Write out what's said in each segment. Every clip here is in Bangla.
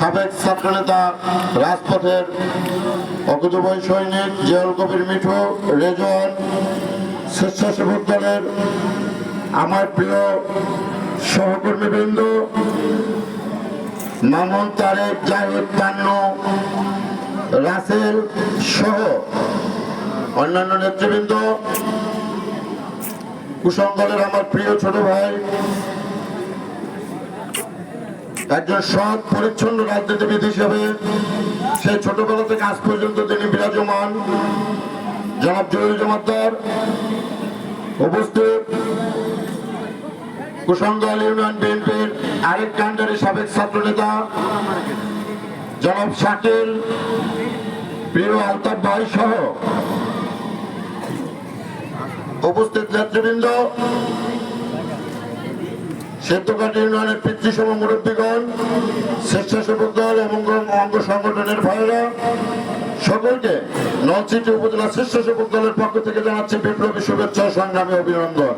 সাবেক ছাত্রনেতা, রাজপথের অকুতোভয় সৈনিক জিয়াউল কবির মিঠু, রেজওয়ান, স্বেচ্ছাসেবক দলের আমার প্রিয় সহকর্মীবৃন্দ, মামুন, তারেক, জাহিদ, পান্নু, রাসেল সহ অন্যান্য নেতৃবৃন্দ, কুশল দলের আমার প্রিয় ছোট ভাই, একজন সৎ পরিচ্ছন্ন রাজনীতিবিদ হিসেবে সেই ছোটবেলা থেকে আজ পর্যন্ত তিনি বিরাজমান জনাব জলিল জমাদ্দার, উপস্থিত কুশঙ্গল ইউনিয়ন বিএনপির আরেক কাণ্ডারি সাবেক ছাত্রনেতা জনাব শাকিল, প্রিয় আলতাফ ভাই সহ উপস্থিত নেতৃবৃন্দ, সেতুঘাট ইউনিয়নের পিতৃসম মুরব্বীগণ, স্বেচ্ছাসেবক দল এবং অঙ্গ সংগঠনের ভাইরা, সকলকে নলছিটি উপজেলা স্বেচ্ছাসেবক দলের পক্ষ থেকে জানাচ্ছি বিপ্লবী শুভেচ্ছা, সংগ্রামী অভিনন্দন।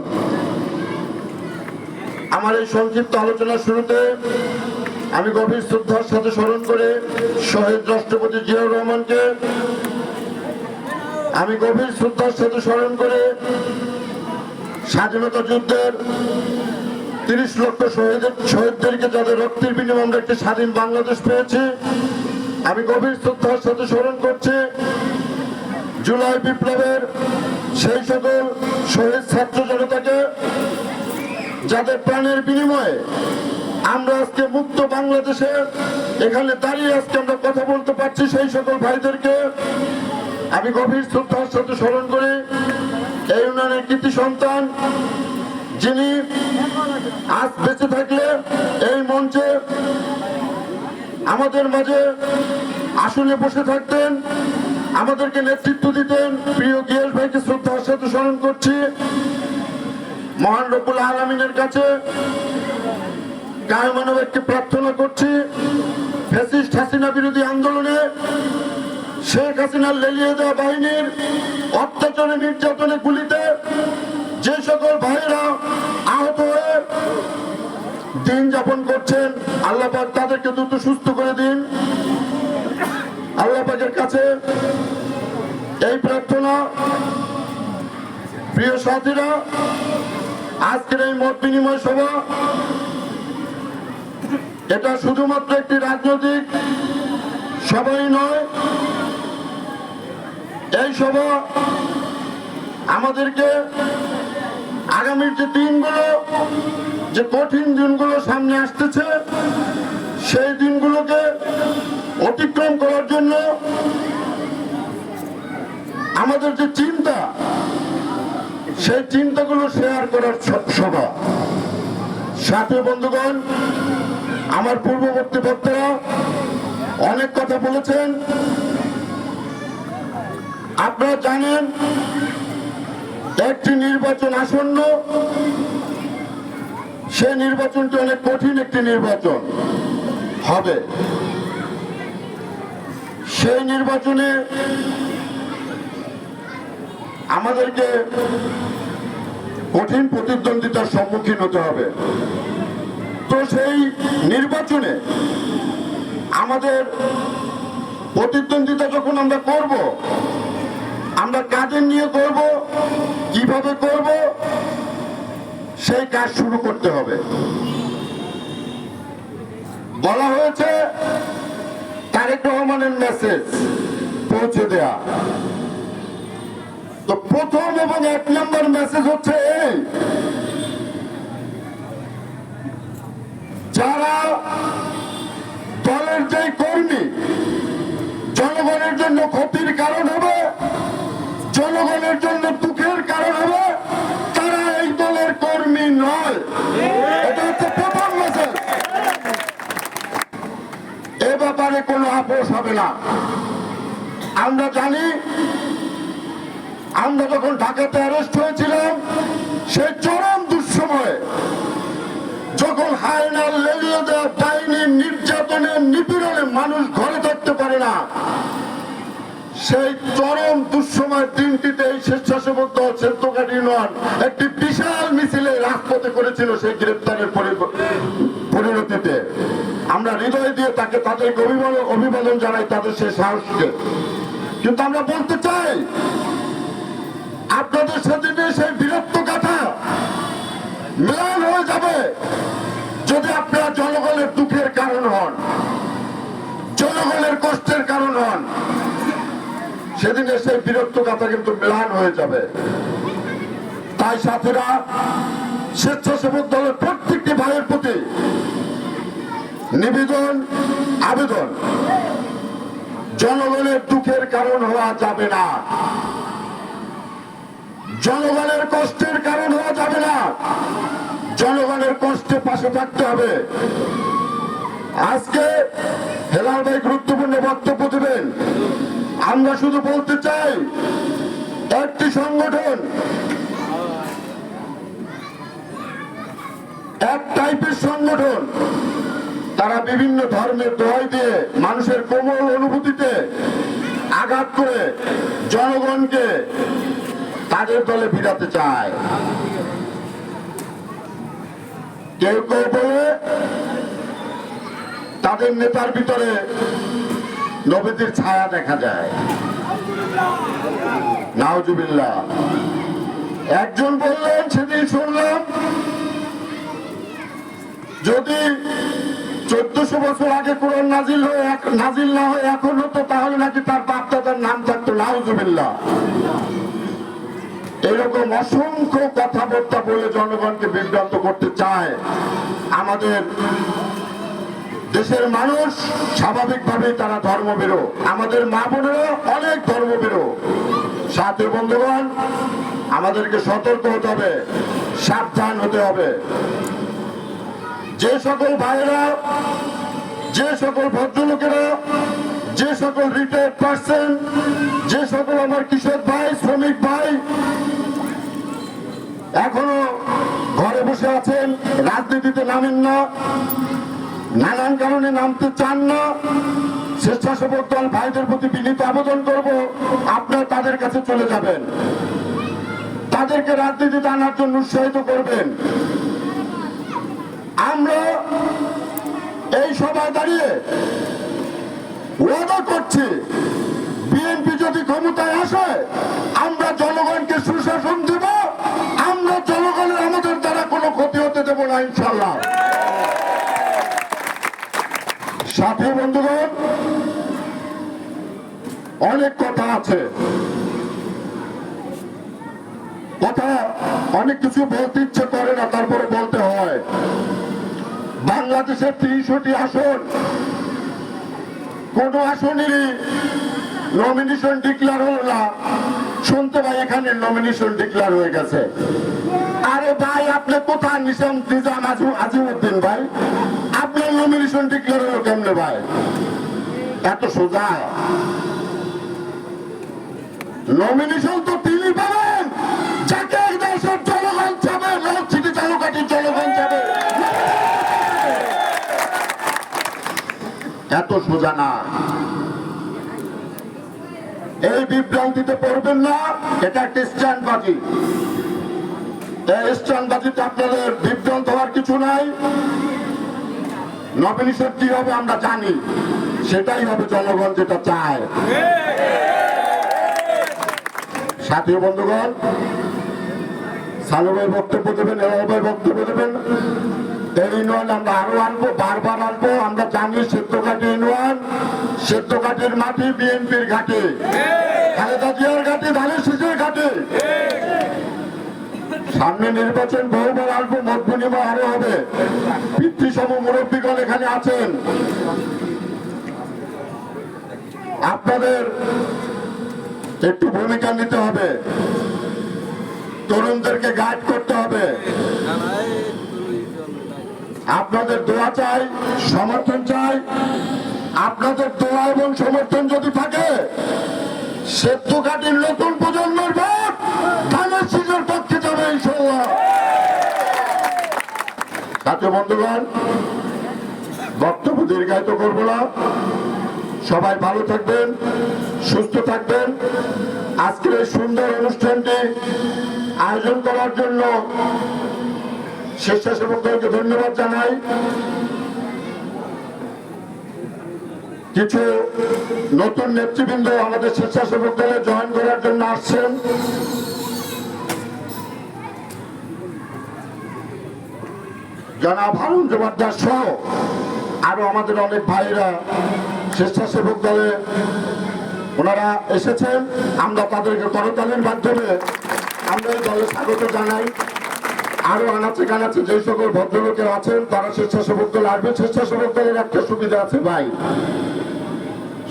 আমার এই সংক্ষিপ্ত আলোচনার শুরুতে আমি গভীর শ্রদ্ধার সাথে স্মরণ করে শহীদ রাষ্ট্রপতি জিয়াউর রহমানকে, আমি গভীর শ্রদ্ধার সাথে স্মরণ করে স্বাধীনতা যুদ্ধের 30 লক্ষ শহীদদেরকে, যাদের রক্তের বিনিময়ে আমরা একটি স্বাধীন বাংলাদেশ পেয়েছি, আমি গভীর শ্রদ্ধার সাথে স্মরণ করছি জুলাই বিপ্লবের সেই সকল শহীদ ছাত্র জনতাকে, যাদের প্রাণের বিনিময়ে আমরা আজকে মুক্ত বাংলাদেশে এখানে দাঁড়িয়ে আজকে আমরা কথা বলতে পারছি, সেই সকল ভাইদেরকে আমি গভীর শ্রদ্ধার সাথে স্মরণ করি। এই ইউনিয়নের কৃতি সন্তান, যিনি আজ বেঁচে থাকলে এই মঞ্চে আমাদের মাঝে আসনে বসে থাকতেন, আমাদেরকে নেতৃত্ব দিতেন, প্রিয় গিয়াস ভাইকে শ্রদ্ধার সাথে স্মরণ করছি। মহান রব্বুল আলামিনের কাছে কায়মানবকে প্রার্থনা করছি, ফ্যাসিস্ট হাসিনা বিরোধী আন্দোলনে শেখ হাসিনার লেলিয়ে দেওয়া বাহিনীর অত্যাচারে, নির্যাতনে, গুলিতে যে সকল ভাইরা আহত হয়ে দিন যাপন করছেন, আল্লাহ পাক তাদেরকে দ্রুত সুস্থ করে দিন। আল্লাহ পাকের কাছে এই প্রার্থনা। প্রিয় সাথীরা, আজকের এই মত বিনিময় সভা এটা শুধুমাত্র একটি রাজনৈতিক সভাই নয়, এই সভা আমাদেরকে আগামীর যে দিনগুলো, যে কঠিন দিনগুলো সামনে আসতেছে, সেই দিনগুলোকে অতিক্রম করার জন্য আমাদের যে চিন্তা, সেই চিন্তাগুলো শেয়ার করার সভা। সাথী বন্ধুগণ, আমার পূর্ববর্তী বক্তারা অনেক কথা বলেছেন। আপনারা জানেন একটি নির্বাচন আসন্ন, সেই নির্বাচনটি অনেক কঠিন একটি নির্বাচন হবে। সেই নির্বাচনে আমাদেরকে কঠিন প্রতিদ্বন্দ্বিতার সম্মুখীন হতে হবে। তো সেই নির্বাচনে আমাদের প্রতিদ্বন্দ্বিতা যখন আমরা করব, আমরা কাজের নিয়ে করব, কিভাবে করব, সেই কাজ শুরু করতে হবে। বলা হয়েছে তারেক রহমানের মেসেজ পৌঁছে দেয়া। তো প্রথম এবং 1 নম্বর মেসেজ হচ্ছে এই, যারা দলের যে কর্মী জনগণের জন্য ক্ষতির কারণ হবে, জনগণের জন্য দুঃখের কারণ হবে, তারা এই দলের কর্মী নয়। এটা হচ্ছে প্রথম মেসেজ। এ ব্যাপারে কোনো আপোষ হবে না। আমরা জানি, আমরা যখন ঢাকাতে অ্যারেস্ট হয়েছিলাম, সেই চরম দুঃসময়ে যখন হায়নার লেলিয়ে দেওয়া বাহিনীর নির্যাতনে, নিপীড়নে মানুষ ঘরে থাকতে পারে না, সেই চরম দুঃসময়ের দিনটিতে এই স্বেচ্ছাসেবক দল সেতুঘাট ইউনিয়ন একটি বিশাল মিছিলে রাজপথে করেছিল সেই গ্রেপ্তারের পরিণতিতে আমরা হৃদয় দিয়ে তাকে তাদেরকে অভিবাদন জানাই, তাদের সেই সাহসকে। কিন্তু আমরা বলতে চাই, আপনাদের সাথে সেই বীরত্ব গাথা মিলন হয়ে যাবে যদি আপনারা জনগণের দুঃখের কারণ হন, জনগণের কষ্টের কারণ হন। সেদিনে সেই বীরত্ব গাথা কিন্তু মিলন হয়ে যাবে। তাই সাথীরা, স্বেচ্ছাসেবক দলের প্রত্যেকটি ভাইয়ের প্রতি নিবেদন, আবেদন, জনগণের দুঃখের কারণ হওয়া যাবে না, জনগণের কষ্টের কারণ হওয়া যাবে না, জনগণের কষ্টে পাশে থাকতে হবে। আজকে হেলাল ভাই গুরুত্বপূর্ণ বক্তব্য দেবেন। আমরা শুধু বলতে চাই, একটি সংগঠন, এক টাইপের সংগঠন, তারা বিভিন্ন ধর্মের দোহাই দিয়ে মানুষের কোমল অনুভূতিতে আঘাত করে জনগণকে তাদের দলে ভিড়াতে চায়। কেউ কেউ বলে তাদের নেতার ভিতরে নবীজির ছায়া দেখা যায়। নাউজুবিল্লাহ। একজন বললেন, সেদিন শুনলাম, যদি 1400 বছর আগে কোরআন নাজিল না হয় এখন হতো, তাহলে নাকি তার বাপ-দাদার নাম থাকতো। নাউজুবিল্লাহ। এরকম অসংখ্য কথাবার্তা বলে জনগণকে বিভ্রান্ত করতে চায়। আমাদের দেশের মানুষ স্বাভাবিকভাবেই তারা ধর্মভীরু, আমাদের মা বোনেরা অনেক ধর্মভীরু। সাথে বন্ধুগণ, আমাদেরকে সতর্ক হতে হবে, সাবধান হতে হবে। যে সকল ভাইয়েরা, যে সকল ভদ্রলোকেরা, যে সকল রিটায়ার্ড পার্সন, যে সকল আমার কৃষক ভাই, শ্রমিক ভাই এখনো ঘরে বসে আছেন, রাজনীতিতে নামেন না, নানান কারণে নামতে চান না, স্বেচ্ছাসেবক দল ভাইদের প্রতি বিনীত আবেদন করব, আপনারা তাদের কাছে চলে যাবেন, তাদেরকে রাজনীতিতে আনার জন্য উৎসাহিত করবেন। আমরা এই সভায় দাঁড়িয়ে ওয়াদা করছি, বিএনপি যদি ক্ষমতায় আসে আমরা জনগণকে সুশাসন দেব, আমরা জনগণের আমাদের দ্বারা কোনো ক্ষতি হতে দেব না, ইনশাল্লাহ। সাথী বন্ধুগণ, অনেক কথা আছে, কথা অনেক কিছু বলতে ইচ্ছে করে না, তারপরে বলতে হয়। বাংলাদেশের ৩০টি আসন, কোন আসনেরই নমিনেশন ডিক্লেয়ার হলো না। শুনতে ভাই এখানে নমিনেশন ডিক্লেয়ার হয়ে গেছে। আরে ভাই, আপনি কোথায় নিজাম আজিমউদ্দিন ভাই, আপনার নমিনেশন ডিক্লেয়ার হলো কেমনে ভাই? এত সোজা? নমিনেশন তো তিনি পাবেন যাকে দেশের জনগণ চাবে, সিটি চালুকাঠির জনগণ চাবে। এত সোজা না। এই বিভ্রান্তিতে পড়বেন না, এটা একটা স্ট্যান্ডবাজি। এই স্ট্যান্ডবাজিতে আপনাদের বিভ্রান্ত হওয়ার কিছু নাই। নমিনেশন কি হবে আমরা জানি, সেটাই হবে জনগণ যেটা চায়। সাথী বন্ধুগণ, সালুমের বক্তব্য দেবেন, এলাকায় বক্তব্য দেবেন। এই ইউনিয়ন আমরা আরো আনবো, বারবার আনবো। আমরা জানি সেদ্ধঘাটি ইউনিয়ন, সেদ্ধঘাটির মাটি বিএনপির ঘাটি, খালেদা জিয়ার ঘাটি, ধানের শীষের ঘাটি। সামনে নির্বাচন, বহুবার আসবো, মত বিনিময় আরো হবে। পিতৃসম মুরব্বীগণ এখানে আছেন, আপনাদের একটু ভূমিকা নিতে হবে, তরুণদেরকে গাইড করতে হবে। আপনাদের দোয়া চাই, সমর্থন চাই। আপনাদের দোয়া এবং সমর্থন যদি থাকে, সেদ্ধঘাটির নতুন প্রজন্মের ভোট ধানের শীষের পক্ষে যাবে ইনশাআল্লাহ। সাথী বন্ধুগণ, বক্তব্য দীর্ঘায়িত করবো না। সবাই ভালো থাকবেন, সুস্থ থাকবেন। আজকের এই সুন্দর অনুষ্ঠানটি আয়োজন করার জন্য স্বেচ্ছাসেবক দলকে ধন্যবাদ জানাই। কিছু নতুন নেতৃবৃন্দ আমাদের স্বেচ্ছাসেবক দলে জয়েন করার জন্য আসছেন। জনাব হারুন জমাদ্দার সহ আরো আমাদের অনেক ভাইরা স্বেচ্ছাসেবক দলে ওনারা এসেছেন। আমরা তাদেরকে করতালির মাধ্যমে আমরা এই দলে স্বাগত জানাই। আরো আনাচে কানাচে যে সকল ভদ্রলোকের আছেন তারা স্বেচ্ছাসেবক দলে আসবে। স্বেচ্ছাসেবক দলের একটা সুবিধা আছে ভাই,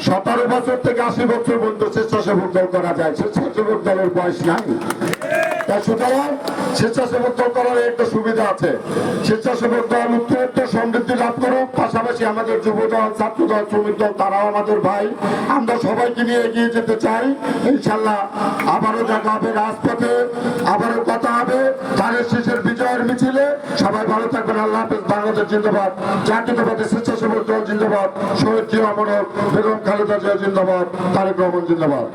17 বছর থেকে 80 বছর পর্যন্ত স্বেচ্ছাসেবক দল করা যায়। স্বেচ্ছাসেবক দলের বয়স নাই। তাই সুতরাং স্বেচ্ছাসেবক দল করার একটা সুবিধা আছে। স্বেচ্ছাসেবক দল উত্তরোত্তর সমৃদ্ধি লাভ করুক। পাশাপাশি আমাদের যুব দল, ছাত্র দল, শ্রমিক দল তারাও আমাদের ভাই। আমরা সবাইকে নিয়ে এগিয়ে যেতে চাই। ইনশাল্লাহ আবারও দেখা হবে রাজপথে, আবারও কথা হবে ধানের শীষের বিজয়ের মিছিলে। সবাই ভালো থাকবেন। আল্লাহ হাফেজ। বাংলাদেশ জিন্দাবাদ। জাতীয়তাবাদী স্বেচ্ছাসেবক দল জিন্দাবাদ। শহীদ জিয়া অমর হোক। বেগম খালেদা জিয়া জিন্দাবাদ। তারেক রহমান জিন্দাবাদ।